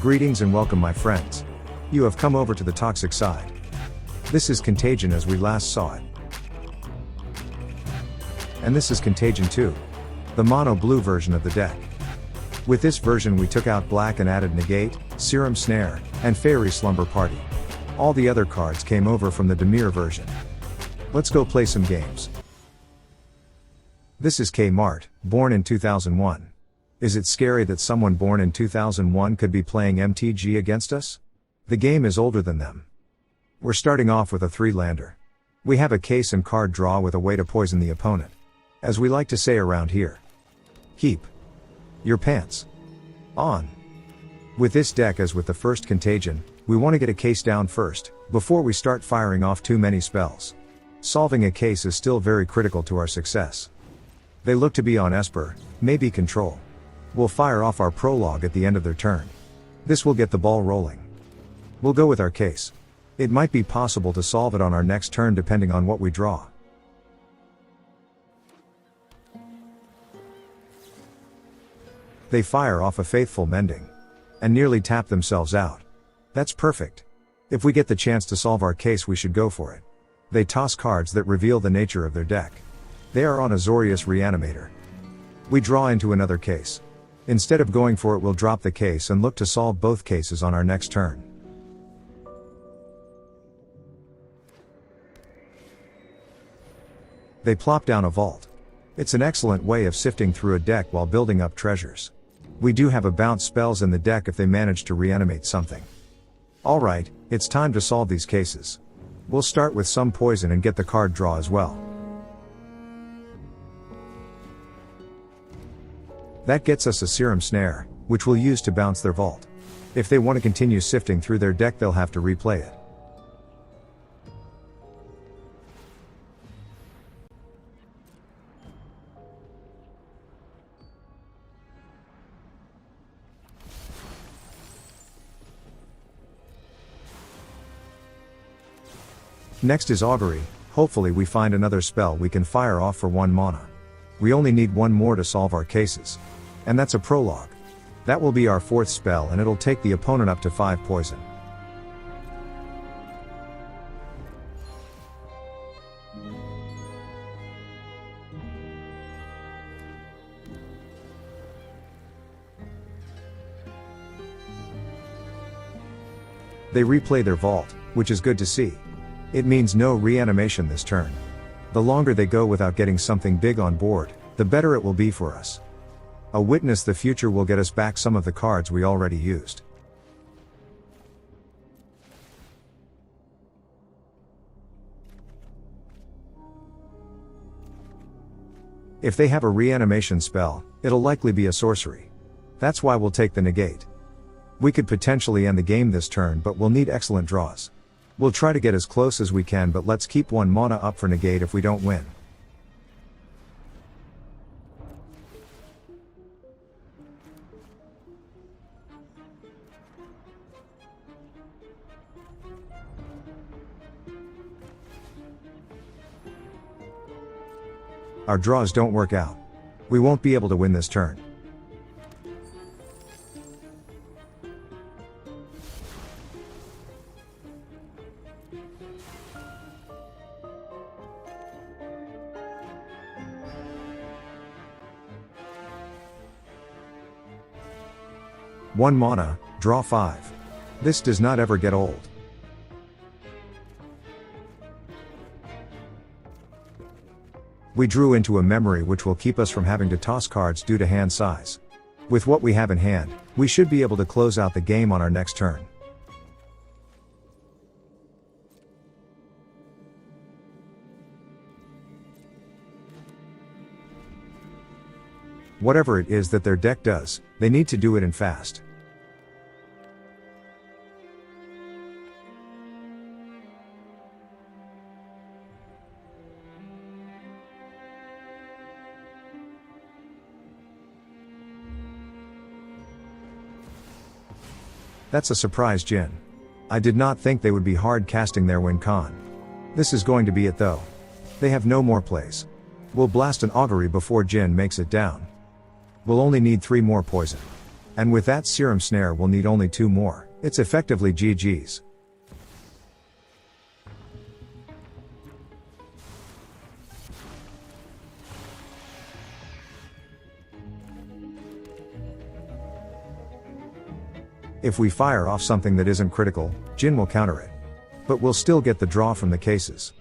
Greetings and welcome my friends. You have come over to the toxic side. This is Contagion as we last saw it. And this is Contagion 2. The mono blue version of the deck. With this version we took out black and added Negate, Serum Snare, and Faerie Slumber Party. All the other cards came over from the Demir version. Let's go play some games. This is K-Mart, born in 2001. Is it scary that someone born in 2001 could be playing MTG against us? The game is older than them. We're starting off with a 3-lander. We have a case and card draw with a way to poison the opponent. As we like to say around here. Keep your pants on. With this deck, as with the first Contagion, we want to get a case down first, before we start firing off too many spells. Solving a case is still very critical to our success. They look to be on Esper, maybe Control. We'll fire off our Prologue at the end of their turn. This will get the ball rolling. We'll go with our case. It might be possible to solve it on our next turn depending on what we draw. They fire off a Faithful Mending. And nearly tap themselves out. That's perfect. If we get the chance to solve our case we should go for it. They toss cards that reveal the nature of their deck. They are on Azorius Reanimator. We draw into another case. Instead of going for it we'll drop the case and look to solve both cases on our next turn. They plop down a Vault. It's an excellent way of sifting through a deck while building up treasures. We do have a bounce spells in the deck if they manage to reanimate something. Alright, it's time to solve these cases. We'll start with some poison and get the card draw as well. That gets us a Serum Snare, which we'll use to bounce their Vault. If they want to continue sifting through their deck they'll have to replay it. Next is Augury. Hopefully we find another spell we can fire off for 1 mana. We only need 1 more to solve our cases. And that's a Prologue. That will be our 4th spell and it'll take the opponent up to 5 poison. They replay their Vault, which is good to see. It means no reanimation this turn. The longer they go without getting something big on board, the better it will be for us. A Witness the Future will get us back some of the cards we already used. If they have a reanimation spell, it'll likely be a sorcery. That's why we'll take the Negate. We could potentially end the game this turn but we'll need excellent draws. We'll try to get as close as we can but let's keep 1 mana up for Negate if we don't win. Our draws don't work out. We won't be able to win this turn. One mana, draw 5. This does not ever get old. We drew into a memory which will keep us from having to toss cards due to hand size. With what we have in hand, we should be able to close out the game on our next turn. Whatever it is that their deck does, they need to do it in fast. That's a surprise Jhin. I did not think they would be hard casting their win con. This is going to be it though. They have no more plays. We'll blast an Augury before Jhin makes it down. We'll only need 3 more poison. And with that Serum Snare we'll need only 2 more, it's effectively GG's. If we fire off something that isn't critical, Jin will counter it. But we'll still get the draw from the cases.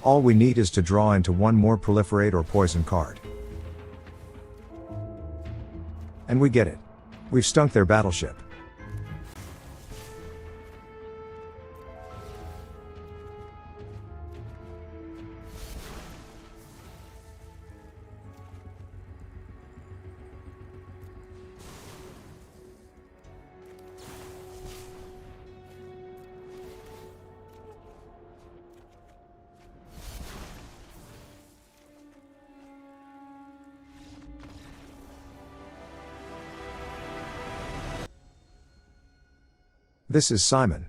All we need is to draw into 1 more proliferate or poison card. And we get it. We've stunk their battleship. This is Simon.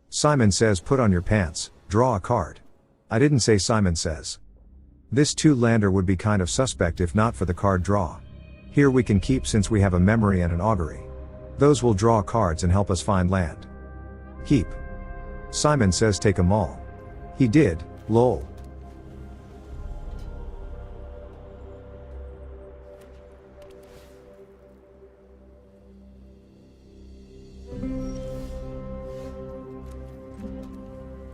Simon says put on your pants, draw a card. I didn't say Simon says. This 2-lander would be kind of suspect if not for the card draw. Here we can keep since we have a memory and an augury. Those will draw cards and help us find land. Keep. Simon says take 'em all. He did, lol.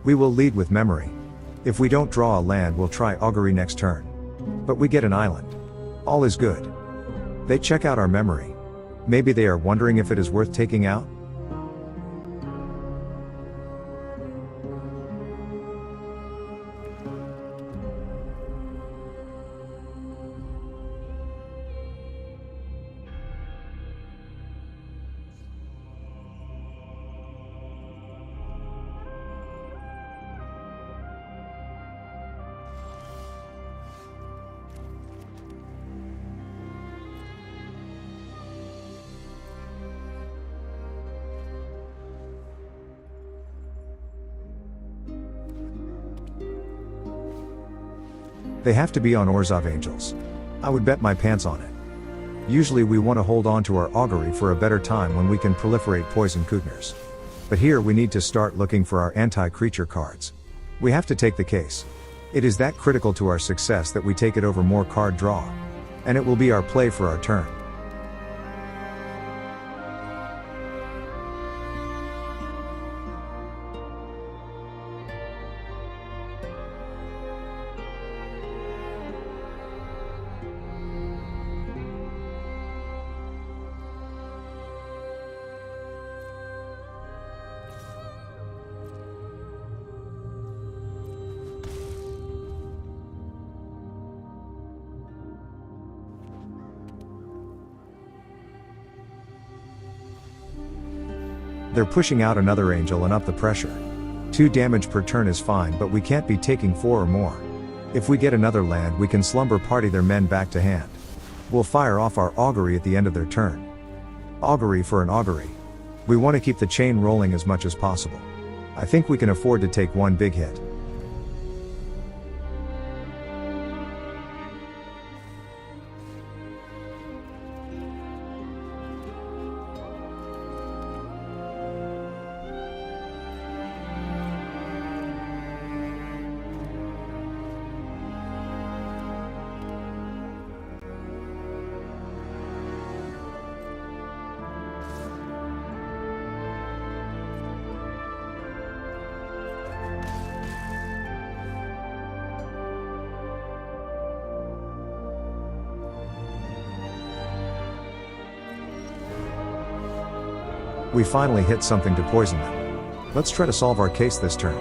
We will lead with memory. If we don't draw a land we'll try augury next turn. But we get an island. All is good. They check out our memory. Maybe they are wondering if it is worth taking out? They have to be on Orzhov Angels. I would bet my pants on it. Usually we want to hold on to our augury for a better time when we can proliferate poison Kutners. But here we need to start looking for our anti-creature cards. We have to take the case. It is that critical to our success that we take it over more card draw. And it will be our play for our turn. They're pushing out another angel and up the pressure. 2 damage per turn is fine, but we can't be taking 4 or more. If we get another land we can slumber party their men back to hand. We'll fire off our augury at the end of their turn. Augury for an augury. We want to keep the chain rolling as much as possible. I think we can afford to take 1 big hit. We finally hit something to poison them. Let's try to solve our case this turn.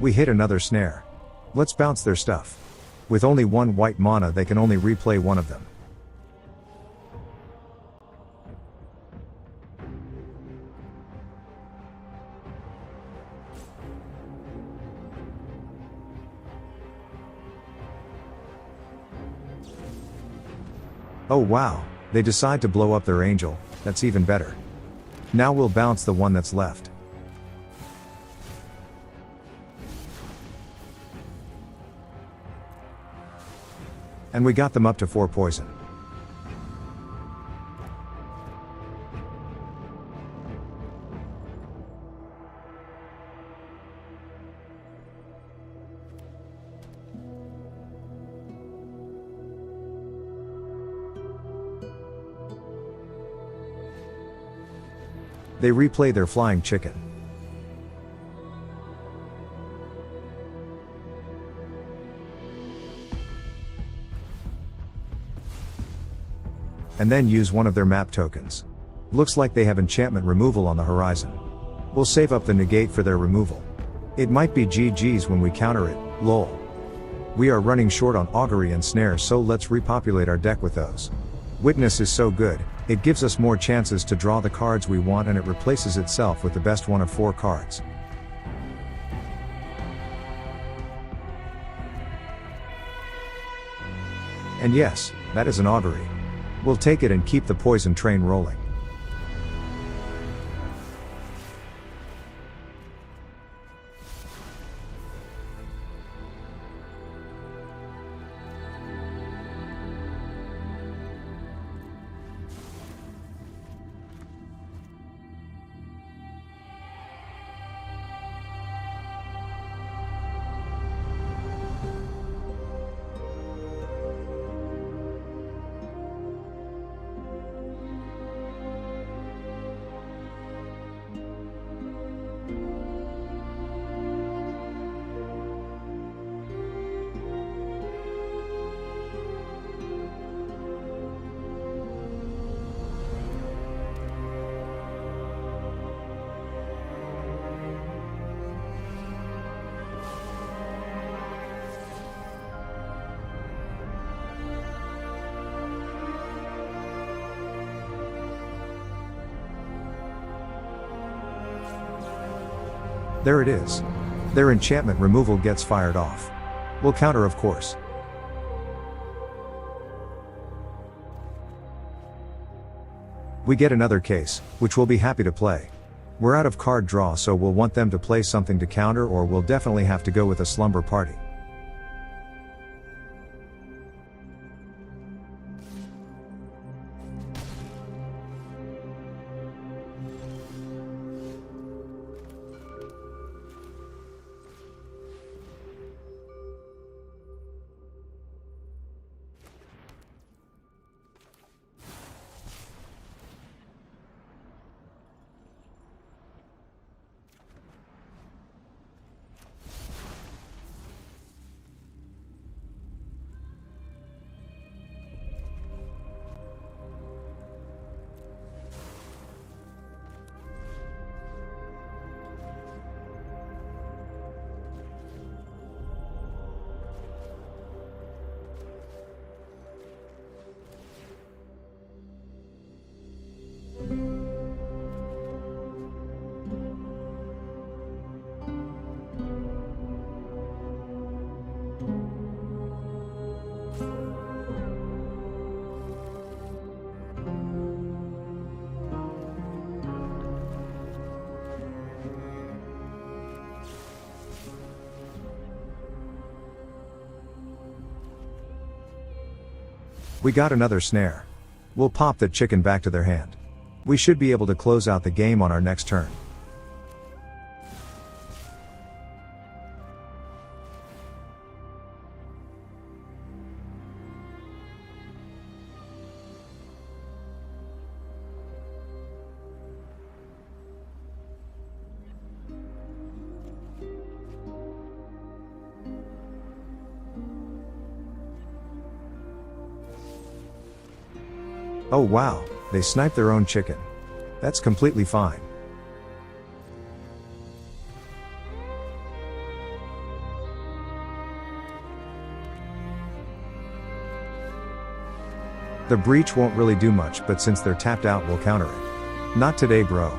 We hit another snare. Let's bounce their stuff. With only 1 white mana they can only replay 1 of them. Oh wow, they decide to blow up their angel, that's even better. Now we'll bounce the one that's left. And we got them up to 4 poison. They replay their flying chicken. And then use one of their map tokens. Looks like they have enchantment removal on the horizon. We'll save up the negate for their removal. It might be GG's when we counter it, lol. We are running short on augury and snare, so let's repopulate our deck with those. Witness is so good, it gives us more chances to draw the cards we want, and it replaces itself with the best one of 4 cards. And yes, that is an augury. We'll take it and keep the poison train rolling. There it is. Their enchantment removal gets fired off. We'll counter, of course. We get another case, which we'll be happy to play. We're out of card draw, so we'll want them to play something to counter, or we'll definitely have to go with a slumber party. We got another snare. We'll pop that chicken back to their hand. We should be able to close out the game on our next turn. Oh wow, they sniped their own chicken. That's completely fine. The breach won't really do much, but since they're tapped out, we'll counter it. Not today, bro.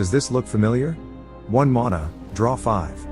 Does this look familiar? 1 mana, draw 5.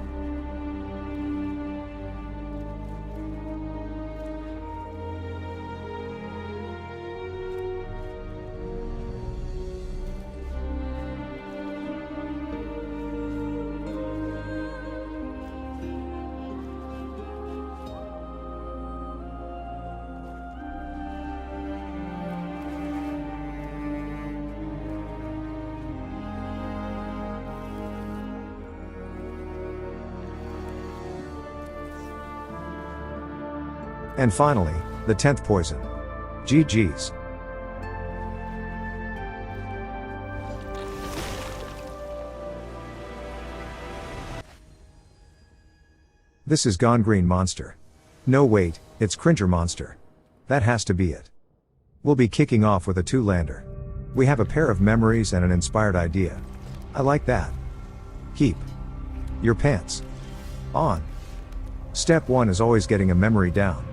And finally, the 10th poison. GG's. This is Gone Green Monster. No wait, it's Cringer Monster. That has to be it. We'll be kicking off with a 2-lander. We have a pair of memories and an inspired idea. I like that. Keep your pants on. Step 1 is always getting a memory down.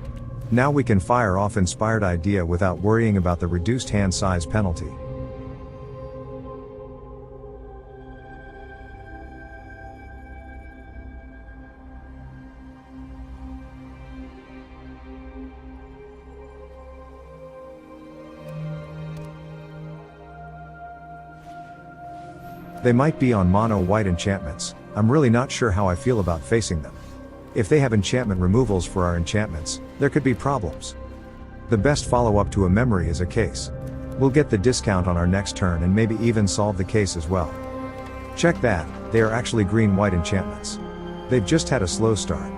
Now we can fire off inspired idea without worrying about the reduced hand size penalty. They might be on mono white enchantments. I'm really not sure how I feel about facing them. If they have enchantment removals for our enchantments, there could be problems. The best follow-up to a memory is a case. We'll get the discount on our next turn and maybe even solve the case as well. Check that, they are actually green-white enchantments. They've just had a slow start.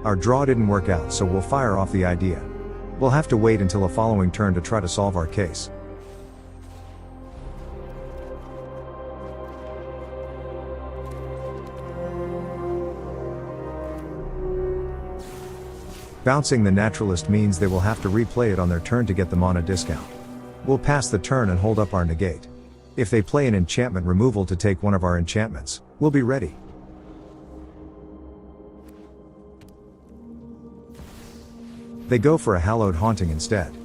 Our draw didn't work out, so we'll fire off the idea. We'll have to wait until a following turn to try to solve our case. Bouncing the Naturalist means they will have to replay it on their turn to get the mana discount. We'll pass the turn and hold up our Negate. If they play an enchantment removal to take one of our enchantments, we'll be ready. They go for a Hallowed Haunting instead.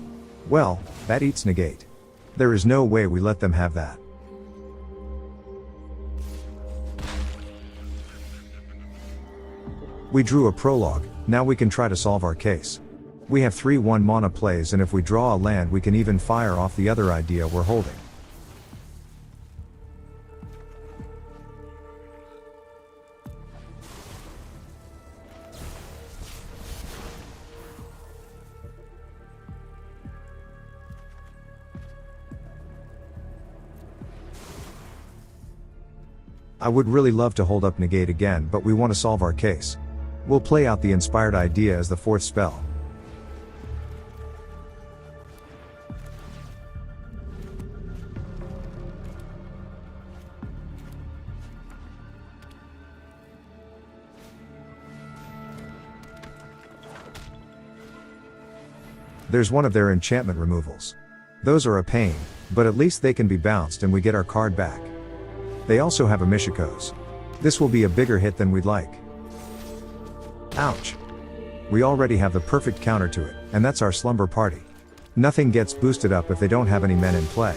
Well, that eats Negate. There is no way we let them have that. We drew a Prologue, now we can try to solve our case. We have 3 1 mana plays, and if we draw a land we can even fire off the other idea we're holding. I would really love to hold up Negate again, but we want to solve our case. We'll play out the inspired idea as the 4th spell. There's one of their enchantment removals. Those are a pain, but at least they can be bounced and we get our card back. They also have a Mishikos. This will be a bigger hit than we'd like. Ouch. We already have the perfect counter to it, and that's our Slumber party. Nothing gets boosted up if they don't have any men in play.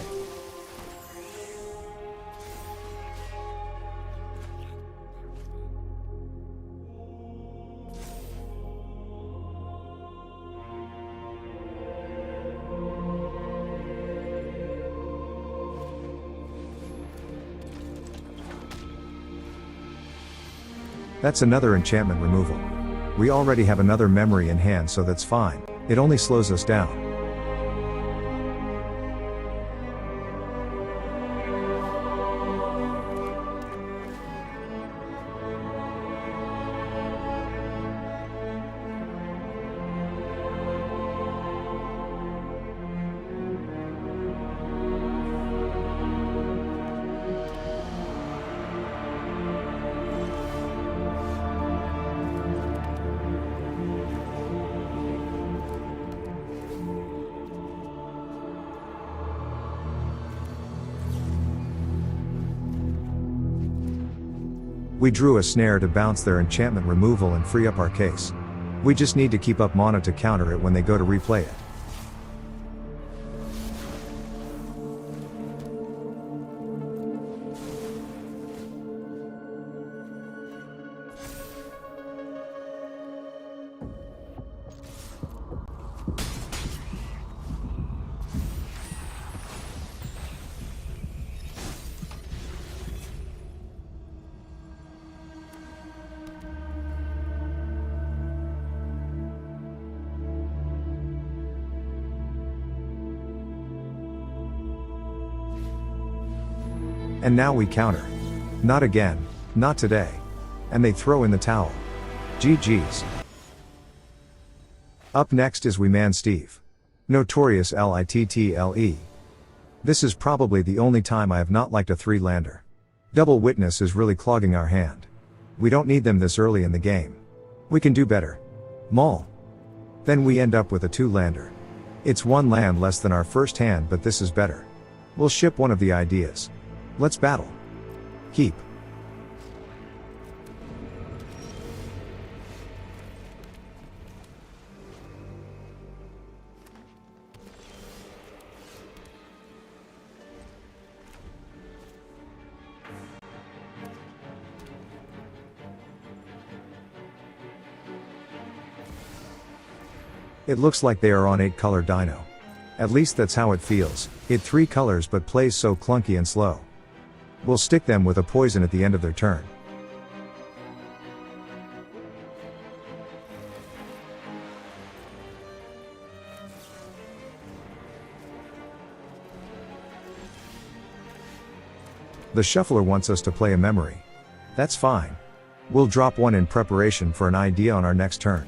That's another enchantment removal. We already have another memory in hand, so that's fine. It only slows us down. We drew a snare to bounce their enchantment removal and free up our case. We just need to keep up mana to counter it when they go to replay it. And now we counter. Not again, not today. And they throw in the towel. GG's. Up next is We Man Steve. Notorious Little. This is probably the only time I have not liked a 3-lander. Double Witness is really clogging our hand. We don't need them this early in the game. We can do better. Maul. Then we end up with a 2-lander. It's 1 land less than our first hand, but this is better. We'll ship one of the ideas. Let's battle. Keep. It looks like they are on 8-color dino. At least that's how it feels. It 3 colors but plays so clunky and slow. We'll stick them with a poison at the end of their turn. The shuffler wants us to play a memory. That's fine. We'll drop one in preparation for an idea on our next turn.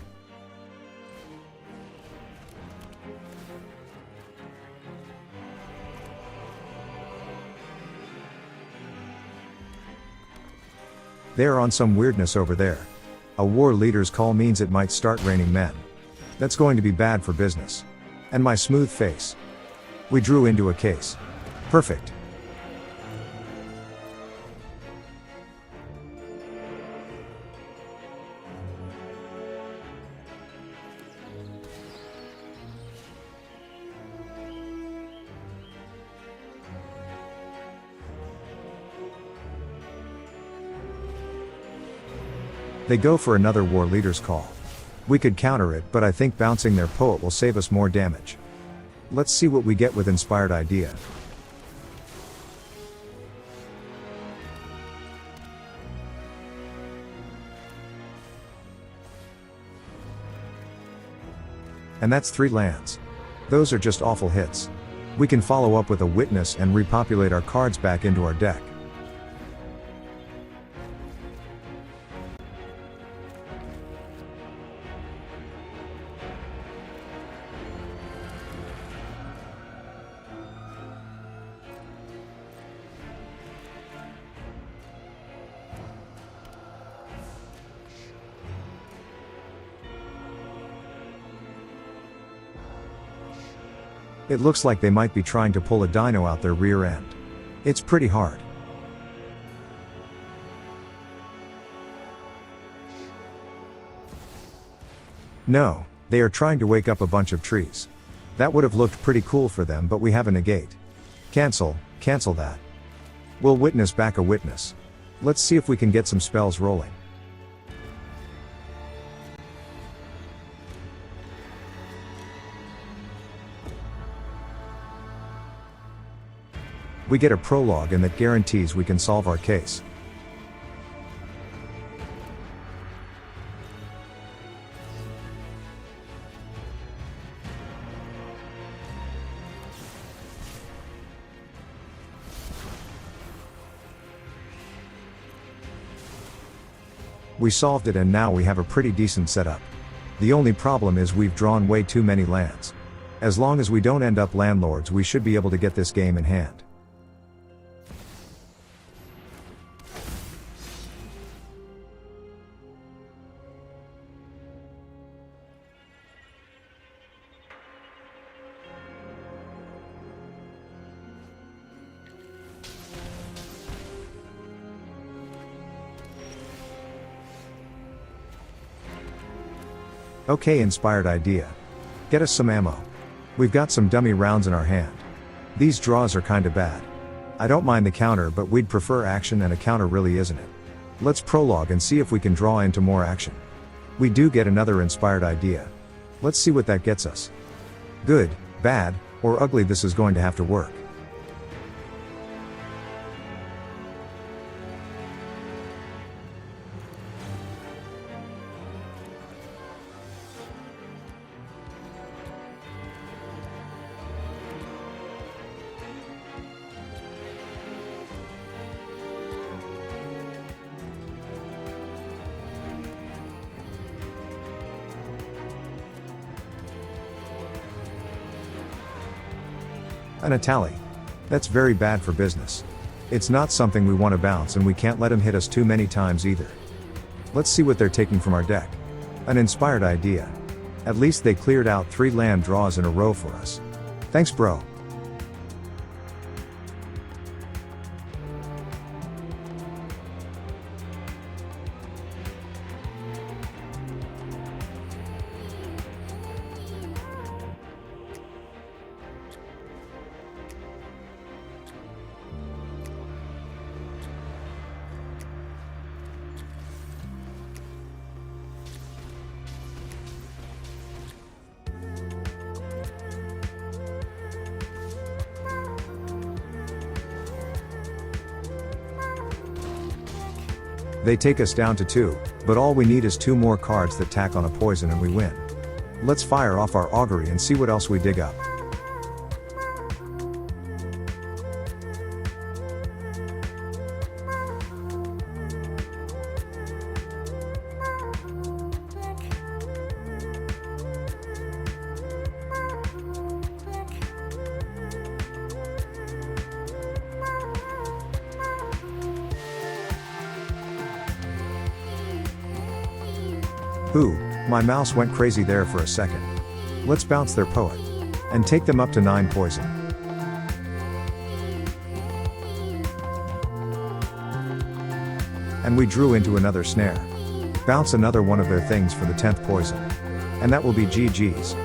They are on some weirdness over there. A war leader's call means it might start raining men. That's going to be bad for business. And my smooth face. We drew into a case. Perfect. They go for another war leader's call. We could counter it, but I think bouncing their poet will save us more damage. Let's see what we get with Inspired Idea. And that's 3 lands. Those are just awful hits. We can follow up with a Witness and repopulate our cards back into our deck. It looks like they might be trying to pull a dino out their rear end. It's pretty hard. No, they are trying to wake up a bunch of trees. That would have looked pretty cool for them, but we have a negate. Cancel that. We'll Witness back a Witness. Let's see if we can get some spells rolling. We get a Prologue, and that guarantees we can solve our case. We solved it, and now we have a pretty decent setup. The only problem is we've drawn way too many lands. As long as we don't end up landlords, we should be able to get this game in hand. Okay, inspired idea. Get us some ammo. We've got some dummy rounds in our hand. These draws are kinda bad. I don't mind the counter, but we'd prefer action, and a counter really isn't it. Let's prologue and see if we can draw into more action. We do get another inspired idea. Let's see what that gets us. Good, bad, or ugly, this is going to have to work. An Atali. That's very bad for business. It's not something we want to bounce, and we can't let him hit us too many times either. Let's see what they're taking from our deck. An inspired idea. At least they cleared out 3 land draws in a row for us. Thanks, bro. They take us down to 2, but all we need is 2 more cards that tack on a poison and we win. Let's fire off our augury and see what else we dig up. Ooh, my mouse went crazy there for a second. Let's bounce their poet. And take them up to 9 poison. And we drew into another snare. Bounce another one of their things for the 10th poison. And that will be GG's.